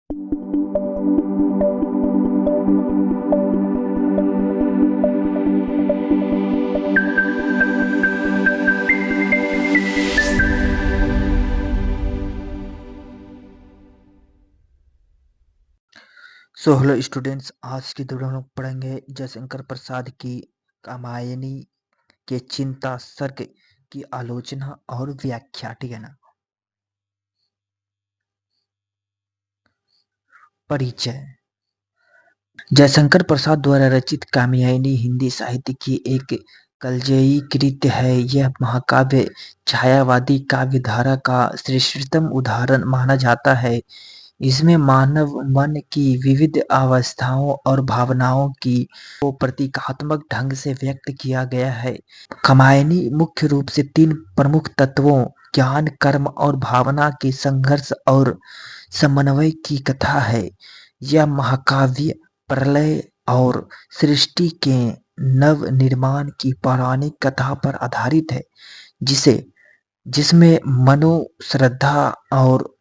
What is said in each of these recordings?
So hello students, आज की video में हम लोग पढ़ेंगे जयशंकर प्रसाद की कामायनी के चिंता सर्ग की आलोचना और व्याख्या। ठीक है ना। परिचय। जयशंकर प्रसाद द्वारा रचित कात्यायनी हिंदी साहित्य की एक कलजयी कृति है। यह महाकाव्य छायावादी काव्य धारा का श्रेष्ठतम उदाहरण माना जाता है। इसमें मानव मन की विविध अवस्थाओं और भावनाओं को प्रतीकात्मक ढंग से व्यक्त किया गया है। कात्यायनी मुख्य रूप से तीन प्रमुख तत्वों ज्ञान, कर्म और भावना के संघर्ष और समन्वय की कथा है। यह महाकाव्य प्रलय और सृष्टि के नवनिर्माण की पौराणिक कथा पर आधारित है, जिसमें मनु, श्रद्धा और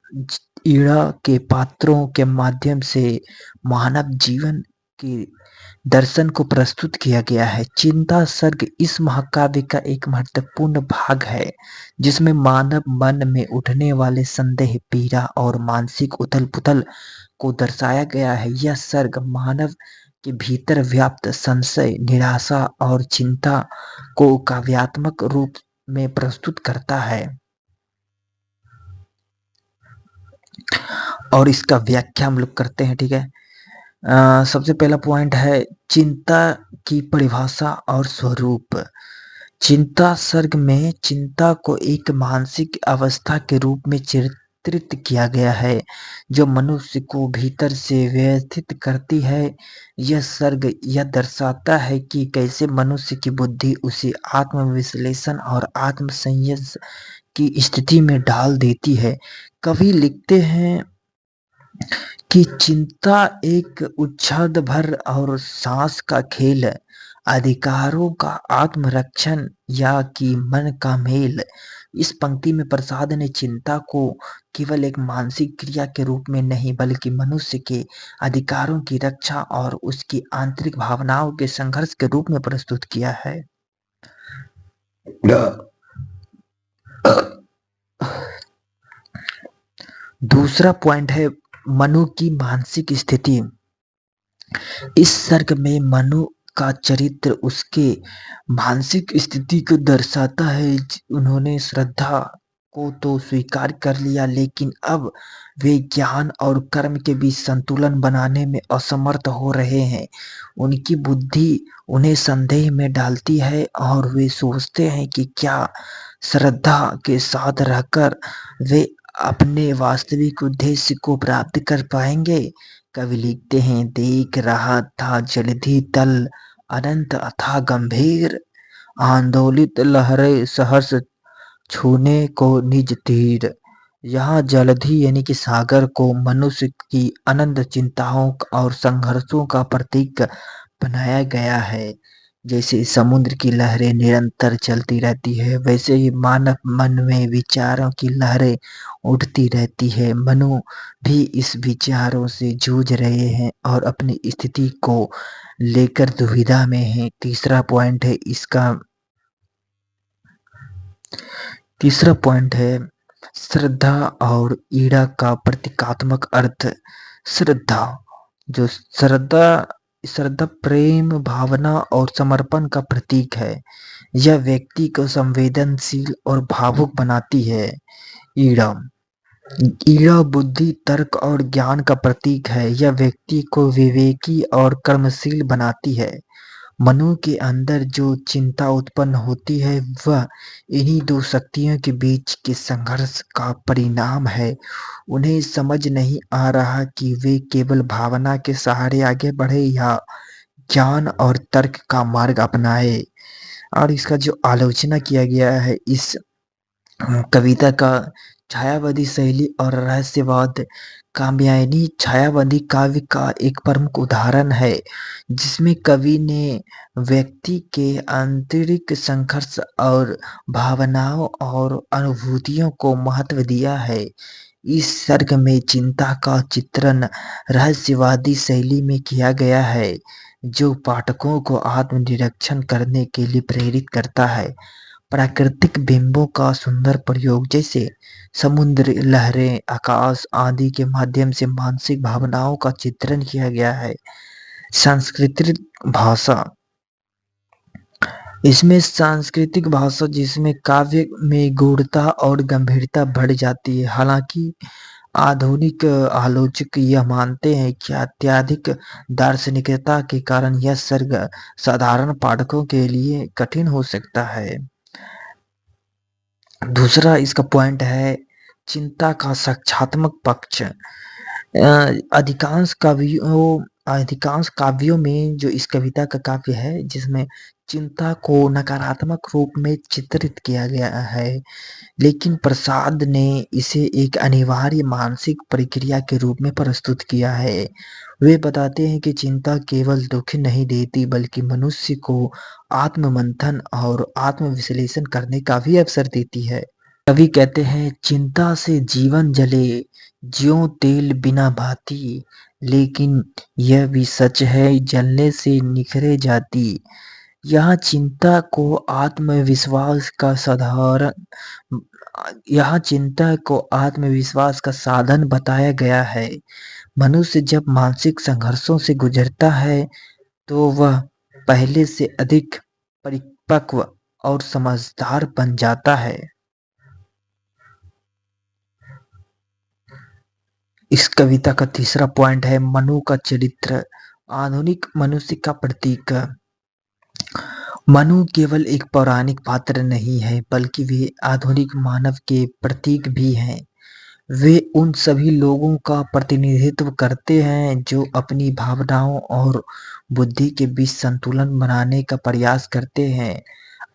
इड़ा के पात्रों के माध्यम से मानव जीवन के दर्शन को प्रस्तुत किया गया है। चिंता सर्ग इस महाकाव्य का एक महत्वपूर्ण भाग है, जिसमें मानव मन में उठने वाले संदेह, पीड़ा और मानसिक उथल-पुथल को दर्शाया गया है। यह सर्ग मानव के भीतर व्याप्त संशय, निराशा और चिंता को काव्यात्मक रूप में प्रस्तुत करता है और इसका व्याख्या हम लोग करते हैं। ठीक है। सबसे पहला पॉइंट है चिंता की परिभाषा और स्वरूप। चिंता सर्ग में चिंता को एक मानसिक अवस्था के रूप में चित्रित किया गया है, जो मनुष्य को भीतर से व्यथित करती है। यह सर्ग यह दर्शाता है कि कैसे मनुष्य की बुद्धि उसे आत्मविश्लेषण और आत्मसंयम की स्थिति में डाल देती है। कवि लिखते हैं कि चिंता एक उच्छाद भर और सांस का खेल, अधिकारों का आत्मरक्षण या कि मन का मेल। इस पंक्ति में प्रसाद ने चिंता को केवल एक मानसिक क्रिया के रूप में नहीं, बल्कि मनुष्य के अधिकारों की रक्षा और उसकी आंतरिक भावनाओं के संघर्ष के रूप में प्रस्तुत किया है। दूसरा पॉइंट है मनु की मानसिक स्थिति। इस सर्ग में मनु का चरित्र उसके मानसिक स्थिति को दर्शाता है। उन्होंने श्रद्धा को तो स्वीकार कर लिया, लेकिन अब वे ज्ञान और कर्म के बीच संतुलन बनाने में असमर्थ हो रहे हैं। उनकी बुद्धि उन्हें संदेह में डालती है और वे सोचते हैं कि क्या श्रद्धा के साथ रहकर वे अपने वास्तविक उद्देश्य को प्राप्त कर पाएंगे। कवि लिखते हैं, देख रहा था जलधि तल अनंत अथाह गंभीर, आंदोलित लहरें सहर्ष छूने को निज तीर। यहाँ जलधि यानी कि सागर को मनुष्य की अनंत चिंताओं और संघर्षों का प्रतीक बनाया गया है। जैसे समुद्र की लहरें निरंतर चलती रहती है, वैसे ही मानव मन में विचारों की लहरें उठती रहती है। मनु भी इस विचारों से जूझ रहे हैं और अपनी स्थिति को लेकर दुविधा में है। तीसरा पॉइंट है श्रद्धा और ईड़ा का प्रतीकात्मक अर्थ। श्रद्धा प्रेम, भावना और समर्पण का प्रतीक है। यह व्यक्ति को संवेदनशील और भावुक बनाती है। ईड़ा ईड़ा बुद्धि, तर्क और ज्ञान का प्रतीक है। यह व्यक्ति को विवेकी और कर्मशील बनाती है। मनु के अंदर जो चिंता उत्पन्न होती है, वह इन्हीं दो शक्तियों के बीच के संघर्ष का परिणाम है। उन्हें समझ नहीं आ रहा कि वे केवल भावना के सहारे आगे बढ़े या ज्ञान और तर्क का मार्ग अपनाए। और इसका जो आलोचना किया गया है इस कविता का, छायावादी शैली और रहस्यवाद। कात्यायनी छायावादी काव्य का एक प्रमुख उदाहरण है, जिसमें कवि ने व्यक्ति के आंतरिक संघर्ष और भावनाओं और अनुभूतियों को महत्व दिया है। इस सर्ग में चिंता का चित्रण रहस्यवादी शैली में किया गया है, जो पाठकों को आत्मनिरीक्षण करने के लिए प्रेरित करता है। प्राकृतिक बिंबों का सुंदर प्रयोग जैसे समुद्र, लहरें, आकाश आदि के माध्यम से मानसिक भावनाओं का चित्रण किया गया है। सांस्कृतिक भाषा इसमें सांस्कृतिक भाषा जिसमें काव्य में गूढ़ता और गंभीरता बढ़ जाती है। हालांकि आधुनिक आलोचक यह मानते हैं कि अत्यधिक दार्शनिकता के कारण यह सर्ग साधारण पाठकों के लिए कठिन हो सकता है। दूसरा इसका पॉइंट है चिंता का साक्षात्मक पक्ष। अधिकांश काव्यों में जो इस कविता का काव्य है जिसमें चिंता को नकारात्मक रूप में चित्रित किया गया है, लेकिन प्रसाद ने इसे एक अनिवार्य मानसिक प्रक्रिया के रूप में प्रस्तुत किया है। वे बताते हैं कि चिंता केवल दुख नहीं देती बल्कि मनुष्य को आत्ममंथन और आत्मविश्लेषण करने का भी अवसर देती है। कवि कहते हैं चिंता से जीवन जले ज्यों तेल बिना भाती, लेकिन यह भी सच है जलने से निखरे जाती। यहाँ चिंता को आत्मविश्वास का साधारण यहाँ चिंता को आत्मविश्वास का साधन बताया गया है। मनुष्य जब मानसिक संघर्षों से गुजरता है तो वह पहले से अधिक परिपक्व और समझदार बन जाता है। इस कविता का तीसरा पॉइंट है मनु का चरित्र आधुनिक मनुष्य का प्रतीक। मनु केवल एक पौराणिक पात्र नहीं है बल्कि वे आधुनिक मानव के प्रतीक भी हैं। वे उन सभी लोगों का प्रतिनिधित्व करते हैं जो अपनी भावनाओं और बुद्धि के बीच संतुलन बनाने का प्रयास करते हैं।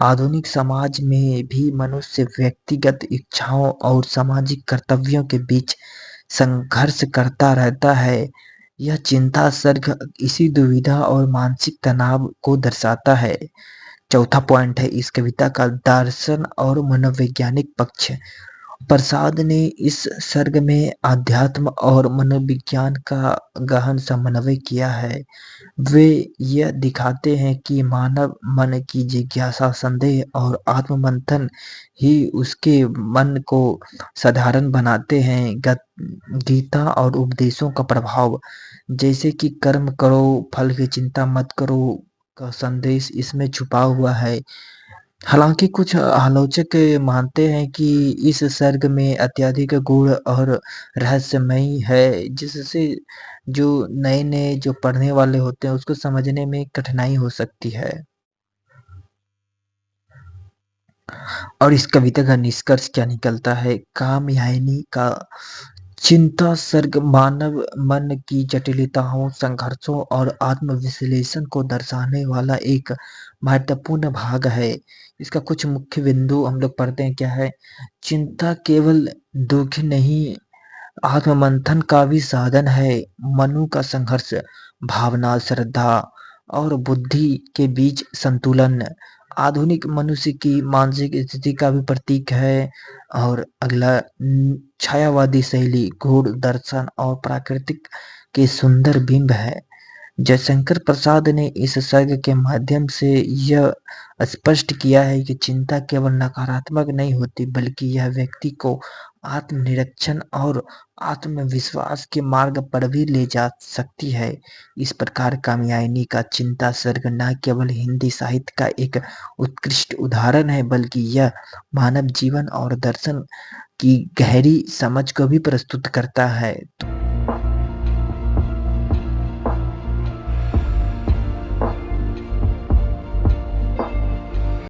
आधुनिक समाज में भी मनुष्य व्यक्तिगत इच्छाओं और सामाजिक कर्तव्यों के बीच संघर्ष करता रहता है। यह चिंता सर्ग इसी दुविधा और मानसिक तनाव को दर्शाता है। चौथा पॉइंट है इस कविता का दर्शन और मनोवैज्ञानिक पक्ष। प्रसाद ने इस सर्ग में अध्यात्म और मनोविज्ञान का गहन समन्वय किया है। वे यह दिखाते हैं कि मानव मन की जिज्ञासा, संदेह और आत्ममंथन ही उसके मन को साधारण बनाते हैं। गीता और उपदेशों का प्रभाव जैसे कि कर्म करो, फल की चिंता मत करो का संदेश इसमें छुपा हुआ है। हालांकि कुछ आलोचक मानते हैं कि इस सर्ग में अत्यधिक गूढ़ और रहस्यमयी है, जिससे जो नए-नए जो पढ़ने वाले होते हैं उसको समझने में कठिनाई हो सकती है। और इस कविता का निष्कर्ष क्या निकलता है? कामयानी का चिंता सर्ग मानव मन की जटिलताओं, संघर्षों और आत्मविश्लेषण को दर्शाने वाला एक महत्वपूर्ण भाग है। इसका कुछ मुख्य बिंदु हम लोग पढ़ते हैं क्या है? चिंता केवल दुःख नहीं, आत्ममंथन का भी साधन है। मनु का संघर्ष भावना, श्रद्धा और बुद्धि के बीच संतुलन आधुनिक मनुष्य की मानसिक स्थिति का भी प्रतीक है। और अगला छायावादी शैली, गूढ़ दर्शन और प्राकृतिक के सुंदर बिंब है। जयशंकर प्रसाद ने इस सर्ग के माध्यम से यह स्पष्ट किया है कि चिंता केवल नकारात्मक नहीं होती बल्कि यह व्यक्ति को आत्मनिरीक्षण और आत्मविश्वास के मार्ग पर भी ले जा सकती है। इस प्रकार कात्यायनी का चिंता सर्ग न केवल हिंदी साहित्य का एक उत्कृष्ट उदाहरण है बल्कि यह मानव जीवन और दर्शन की गहरी समझ को भी प्रस्तुत करता है।